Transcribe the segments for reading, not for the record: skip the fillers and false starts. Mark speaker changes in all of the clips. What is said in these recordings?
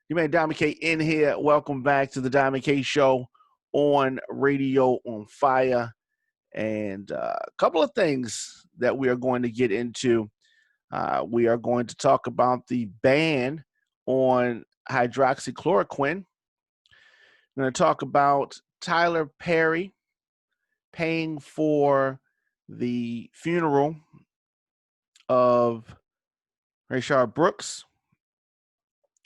Speaker 1: You man, Diamond K in here. Welcome back to the Diamond K Show on Radio on Fire. And a couple of things that we are going to get into. We are going to talk about the ban on hydroxychloroquine. We're going to talk about Tyler Perry paying for the funeral of Rashard Brooks.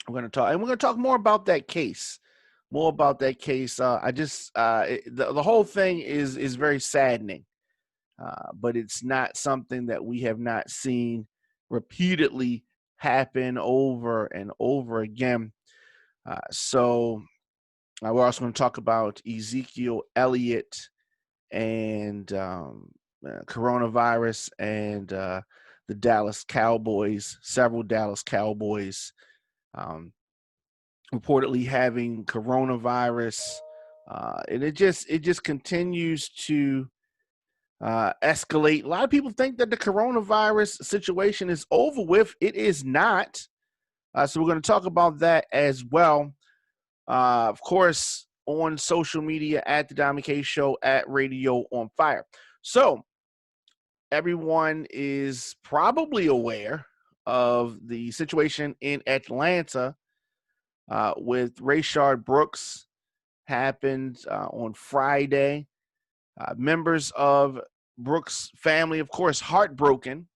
Speaker 1: We're going to talk more about that case. The whole thing is very saddening, but it's not something that we have not seen repeatedly happen over and over again. So we're also going to talk about Ezekiel Elliott and coronavirus and the Dallas Cowboys, several Dallas Cowboys reportedly having coronavirus, and it just continues to escalate. A lot of people think that the coronavirus situation is over with. It is not. So we're going to talk about that as well. Of course, on social media at the Diamond K Show, at Radio on Fire. So everyone is probably aware of the situation in Atlanta with Rashard Brooks. Happened on Friday. Members of Brooks' family, of course, heartbroken.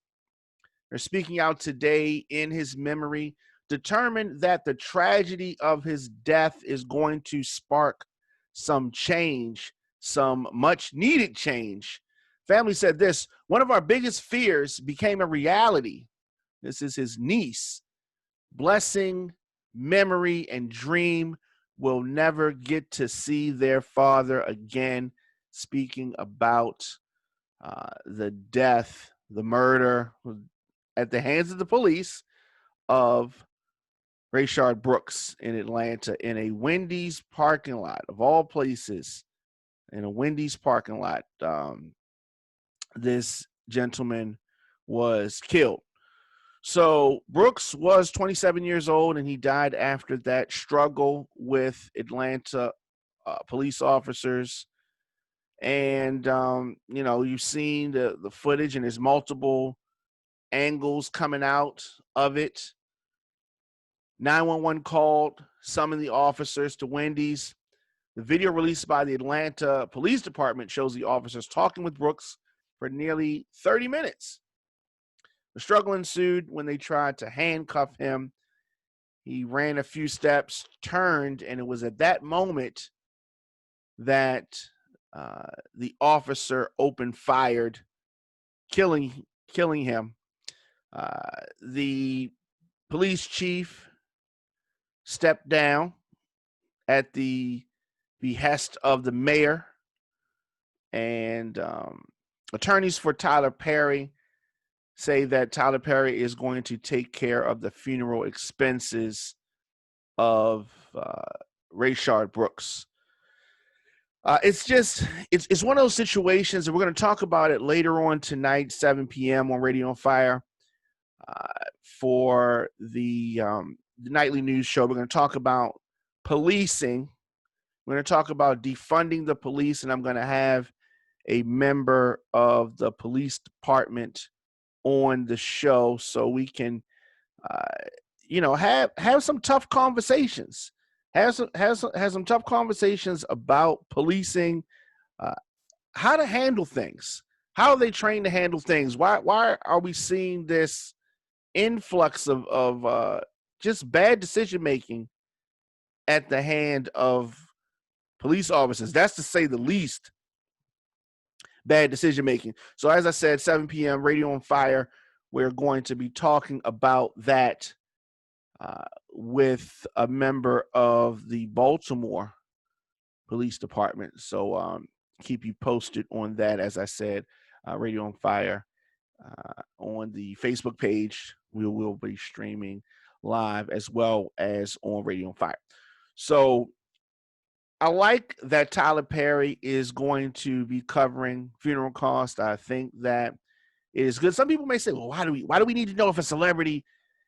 Speaker 1: They're speaking out today in his memory, determined that the tragedy of his death is going to spark some change, some much-needed change. Family said this: one of our biggest fears became a reality. This is his niece. Blessing, memory, and dream will never get to see their father again. Speaking about the death, the murder at the hands of the police of Rashard Brooks in Atlanta in a Wendy's parking lot, of all places, in a Wendy's parking lot. This gentleman was killed. So Brooks was 27 years old, and he died after that struggle with Atlanta police officers. And, you've seen the footage, and there's multiple angles coming out of it. 911 called, summoned the officers to Wendy's. The video released by the Atlanta Police Department shows the officers talking with Brooks for nearly 30 minutes. The struggle ensued when they tried to handcuff him. He ran a few steps, turned, and it was at that moment that the officer opened fired, killing him. The police chief stepped down at the behest of the mayor, and attorneys for Tyler Perry say that Tyler Perry is going to take care of the funeral expenses of Rashard Brooks. It's one of those situations, and we're going to talk about it later on tonight, 7 p.m. on Radio on Fire for the nightly news show. We're going to talk about policing. We're going to talk about defunding the police, and I'm going to have a member of the police department on the show so we can, have some tough conversations. Have some tough conversations about policing, how to handle things. How are they trained to handle things? Why are we seeing this influx of just bad decision making at the hand of police officers? That's to say the least. Bad decision making. So as I said, 7 p.m. Radio on Fire. We're going to be talking about that with a member of the Baltimore Police Department. So keep you posted on that. As I said, Radio on Fire on the Facebook page. We will be streaming live as well as on Radio on Fire. So I like that Tyler Perry is going to be covering funeral costs. I think that it is good. Some people may say, well, why do we need to know if a celebrity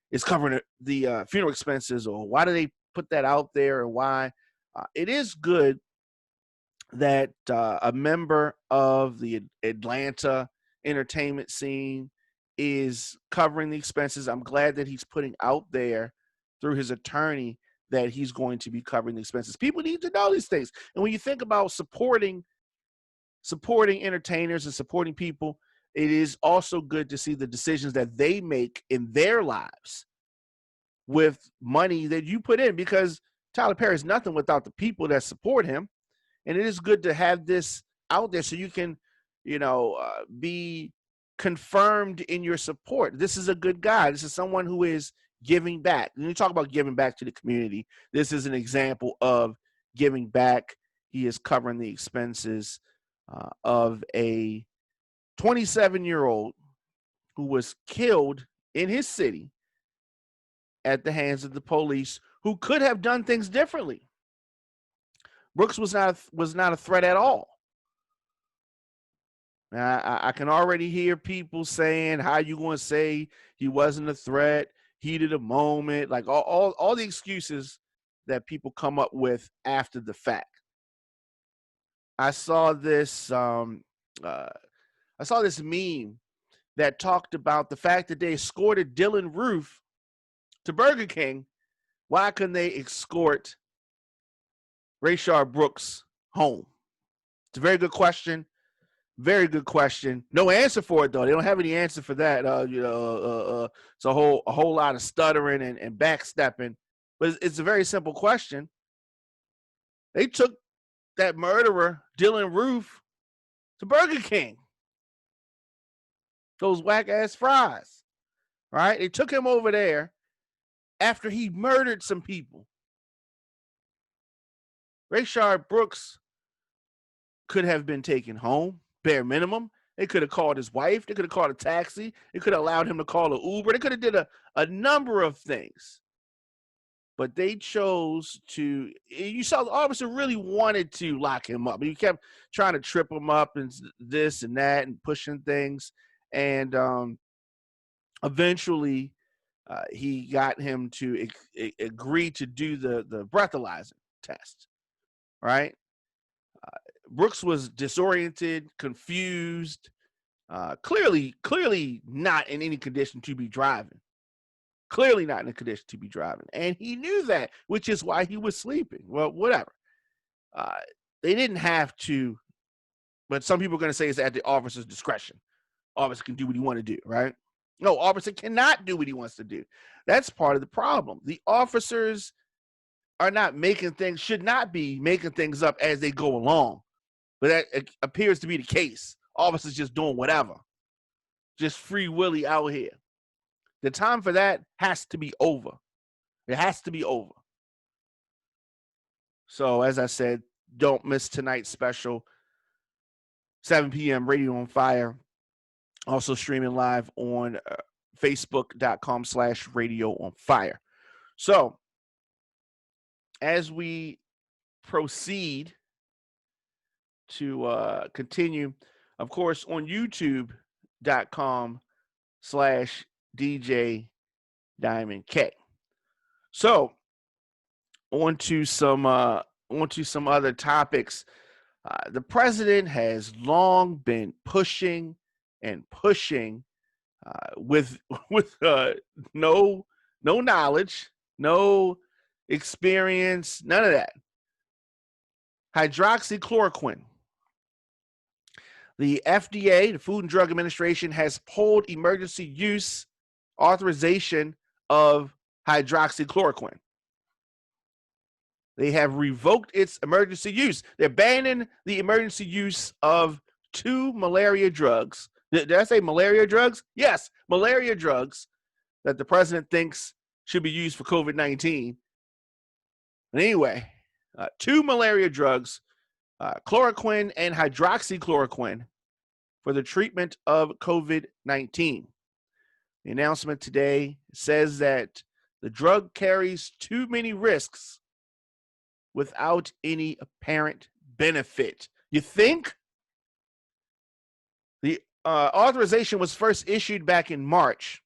Speaker 1: is covering the funeral expenses, or why do they put that out there and why it is good that a member of the Atlanta entertainment scene is covering the expenses. I'm glad that he's putting out there through his attorney that he's going to be covering the expenses. People need to know these things. And when you think about supporting entertainers and supporting people, it is also good to see the decisions that they make in their lives with money that you put in, because Tyler Perry is nothing without the people that support him. And it is good to have this out there so you can, be confirmed in your support. This is a good guy. This is someone who is giving back. When you talk about giving back to the community, this is an example of giving back. He is covering the expenses of a 27-year-old who was killed in his city at the hands of the police, who could have done things differently. Brooks was not a threat at all. Now, I can already hear people saying, how you going to say he wasn't a threat, heat of the moment, like all the excuses that people come up with after the fact. I saw this meme that talked about the fact that they escorted Dylan Roof to Burger King. Why couldn't they escort Rashard Brooks home? It's a very good question. Very good question. No answer for it, though. They don't have any answer for that. It's a whole lot of stuttering and backstepping. But it's a very simple question. They took that murderer, Dylan Roof, to Burger King. Those whack-ass fries, right? They took him over there after he murdered some people. Rashard Brooks could have been taken home, bare minimum. They could have called his wife. They could have called a taxi. They could have allowed him to call an Uber. They could have did a number of things. But they chose to, you saw the officer really wanted to lock him up. He kept trying to trip him up and this and that and pushing things. And eventually he got him to agree to do the breathalyzer test, right? Brooks was disoriented, confused, clearly not in any condition to be driving. Clearly not in a condition to be driving. And he knew that, which is why he was sleeping. Well, whatever. They didn't have to, but some people are going to say it's at the officer's discretion. Officer can do what he want to do, right? No, officer cannot do what he wants to do. That's part of the problem. The officers are not should not be making things up as they go along. But that appears to be the case. Officers just doing whatever. Just free willy out here. The time for that has to be over. It has to be over. So, as I said, don't miss tonight's special, 7 p.m. Radio on Fire. Also streaming live on Facebook.com/Radio on Fire. So, as we proceed to continue, of course, on YouTube.com/DJ Diamond K. So, on to some other topics. The president has long been pushing with no knowledge, no experience, none of that. Hydroxychloroquine. The FDA, the Food and Drug Administration, has pulled emergency use authorization of hydroxychloroquine. They have revoked its emergency use. They're banning the emergency use of 2 malaria drugs. Did I say malaria drugs? Yes, malaria drugs that the president thinks should be used for COVID-19. But anyway, 2 malaria drugs, chloroquine and hydroxychloroquine, for the treatment of COVID-19. The announcement today says that the drug carries too many risks without any apparent benefit. You think? The authorization was first issued back in March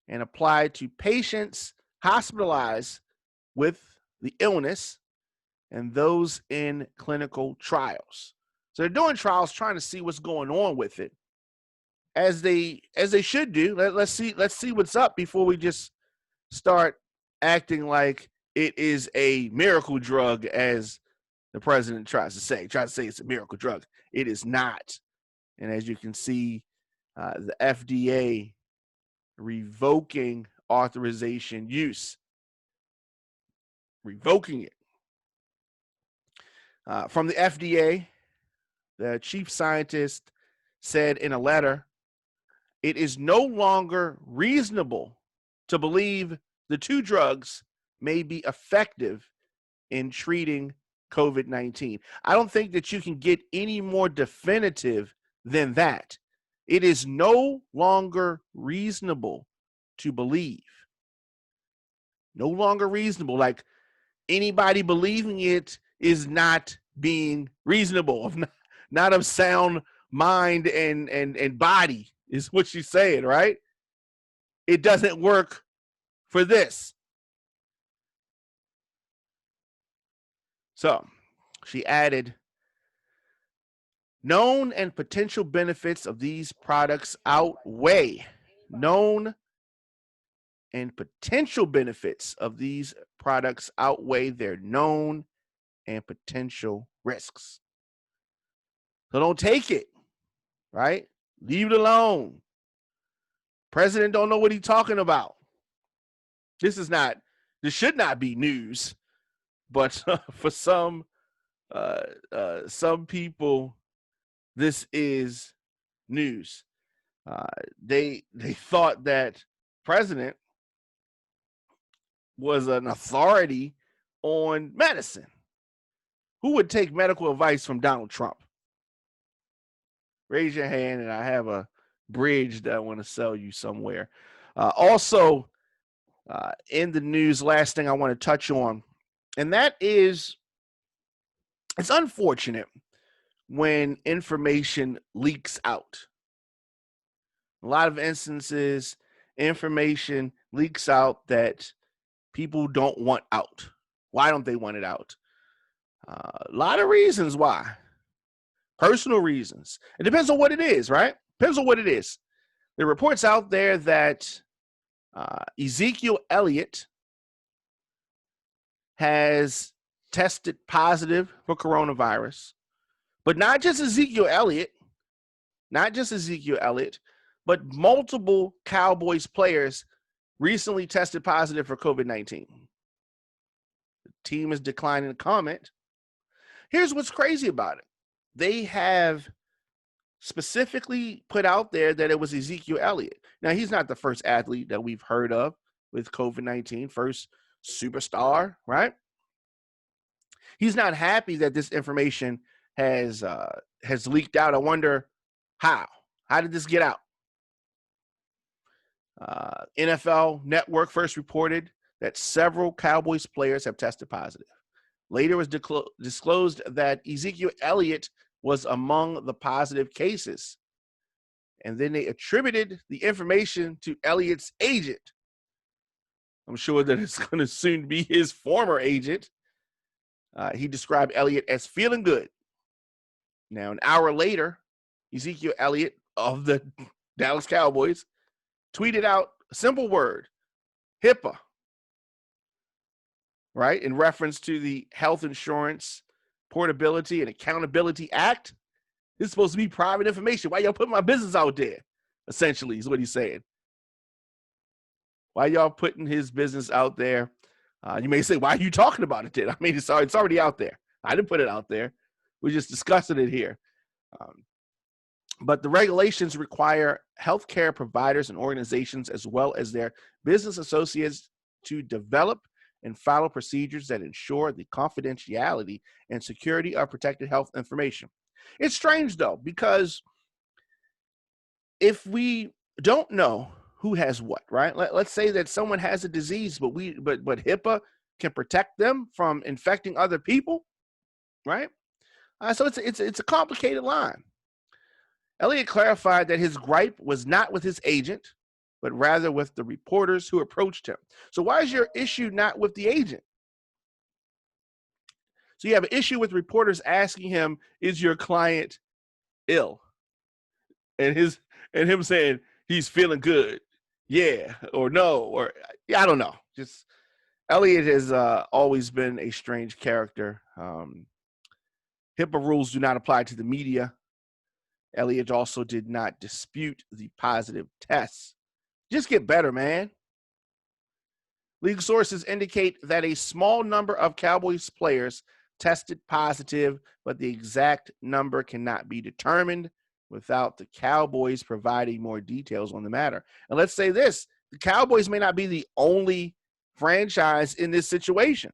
Speaker 1: and applied to patients hospitalized with the illness and those in clinical trials. So they're doing trials trying to see what's going on with it, as they should do. Let's see what's up before we just start acting like it is a miracle drug, as the president tries to say it's a miracle drug. It is not. And as you can see, the FDA revoking authorization use, revoking it. From the FDA, the chief scientist said in a letter, it is no longer reasonable to believe the two drugs may be effective in treating COVID-19. I don't think that you can get any more definitive than that. It is no longer reasonable to believe. No longer reasonable. Like, anybody believing it is not being reasonable, not of sound mind and body, is what she's saying, right? It doesn't work for this. So she added, known and potential benefits of these products outweigh known and potential benefits of these products outweigh their known and potential risks. So don't take it, right? Leave it alone. President don't know what he's talking about. This should not be news, but for some people, this is news. They thought that president was an authority on medicine. Who would take medical advice from Donald Trump? Raise your hand, and I have a bridge that I want to sell you somewhere. Also, in the news, last thing I want to touch on, and that is, it's unfortunate when information leaks out. A lot of instances, information leaks out that people don't want out. Why don't they want it out? A lot of reasons why. Personal reasons. It depends on what it is, right? Depends on what it is. There are reports out there that Ezekiel Elliott has tested positive for coronavirus, but not just Ezekiel Elliott, but multiple Cowboys players recently tested positive for COVID-19. The team is declining to comment. Here's what's crazy about it. They have specifically put out there that it was Ezekiel Elliott. Now, he's not the first athlete that we've heard of with COVID-19, first superstar, right? He's not happy that this information has leaked out. I wonder how. How did this get out? NFL Network first reported that several Cowboys players have tested positive. Later was disclosed that Ezekiel Elliott was among the positive cases. And then they attributed the information to Elliott's agent. I'm sure that it's going to soon be his former agent. He described Elliott as feeling good. Now, an hour later, Ezekiel Elliott of the Dallas Cowboys tweeted out a simple word, HIPAA, right? In reference to the Health Insurance Portability and Accountability Act. This is supposed to be private information. Why y'all put my business out there? Essentially, is what he's saying. Why y'all putting his business out there? You may say, why are you talking about it then? I mean, it's already out there. I didn't put it out there. We're just discussing it here. But the regulations require healthcare providers and organizations, as well as their business associates, to develop and follow procedures that ensure the confidentiality and security of protected health information. It's strange, though, because if we don't know who has what, right? Let's say that someone has a disease, but HIPAA can protect them from infecting other people, right? So it's a complicated line. Elliott clarified that his gripe was not with his agent, but rather with the reporters who approached him. So why is your issue not with the agent? So you have an issue with reporters asking him, "Is your client ill?" And him saying he's feeling good, yeah, or no, or yeah, I don't know. Just Elliott has always been a strange character. HIPAA rules do not apply to the media. Elliott also did not dispute the positive tests. Just get better, man. League sources indicate that a small number of Cowboys players tested positive, but the exact number cannot be determined without the Cowboys providing more details on the matter. And let's say this, the Cowboys may not be the only franchise in this situation.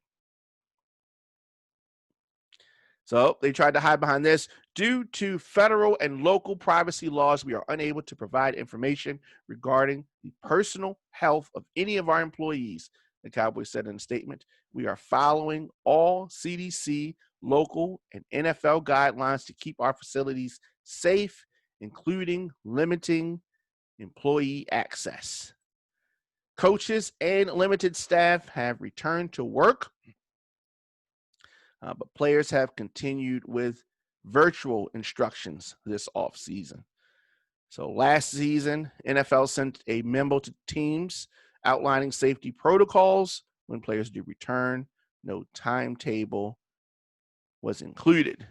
Speaker 1: So they tried to hide behind this. Due to federal and local privacy laws, we are unable to provide information regarding the personal health of any of our employees, the Cowboys said in a statement. We are following all CDC, local, and NFL guidelines to keep our facilities safe, including limiting employee access. Coaches and limited staff have returned to work. But players have continued with virtual instructions this offseason. So last season, NFL sent a memo to teams outlining safety protocols when players do return. No timetable was included.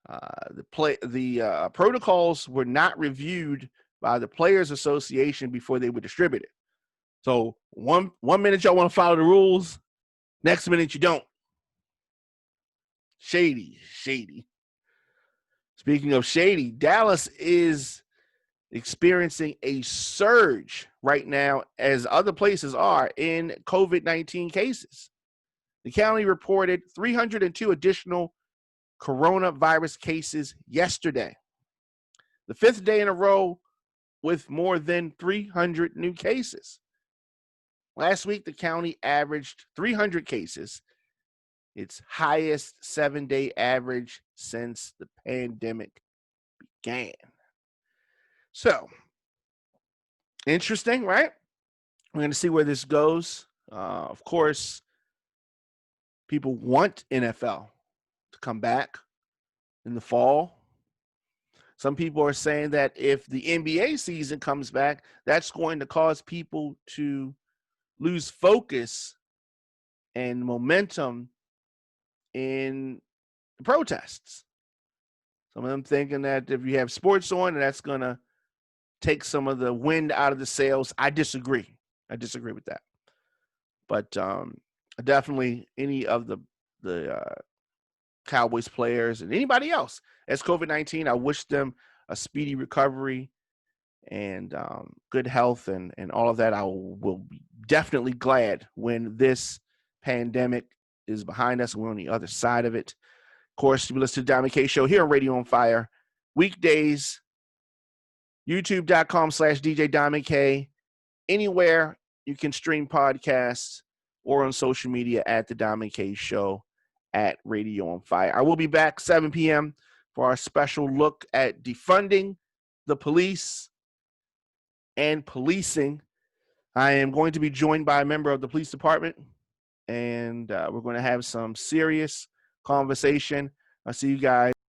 Speaker 1: The protocols were not reviewed by the Players Association before they were distributed. So one minute y'all want to follow the rules, next minute you don't. Shady. Speaking of shady, Dallas is experiencing a surge right now, as other places are, in COVID-19 cases. The county reported 302 additional coronavirus cases yesterday, the fifth day in a row with more than 300 new cases. Last week, the county averaged 300 cases, its highest 7-day average since the pandemic began. So, interesting, right? We're going to see where this goes. Of course, people want NFL to come back in the fall. Some people are saying that if the NBA season comes back, that's going to cause people to lose focus and momentum in the protests. Some of them thinking that if you have sports on, that's going to take some of the wind out of the sails. I disagree with that. But definitely any of the Cowboys players and anybody else as COVID-19, I wish them a speedy recovery and good health and all of that. I will be definitely glad when this pandemic is behind us and we're on the other side of it. Of course, you listen to the Diamond K Show here on Radio on Fire. Weekdays, youtube.com/DJ Diamond K. Anywhere you can stream podcasts or on social media at the Diamond K Show at Radio on Fire. I will be back 7 p.m. for our special look at defunding the police and policing. I am going to be joined by a member of the police department, and we're going to have some serious conversation. I'll see you guys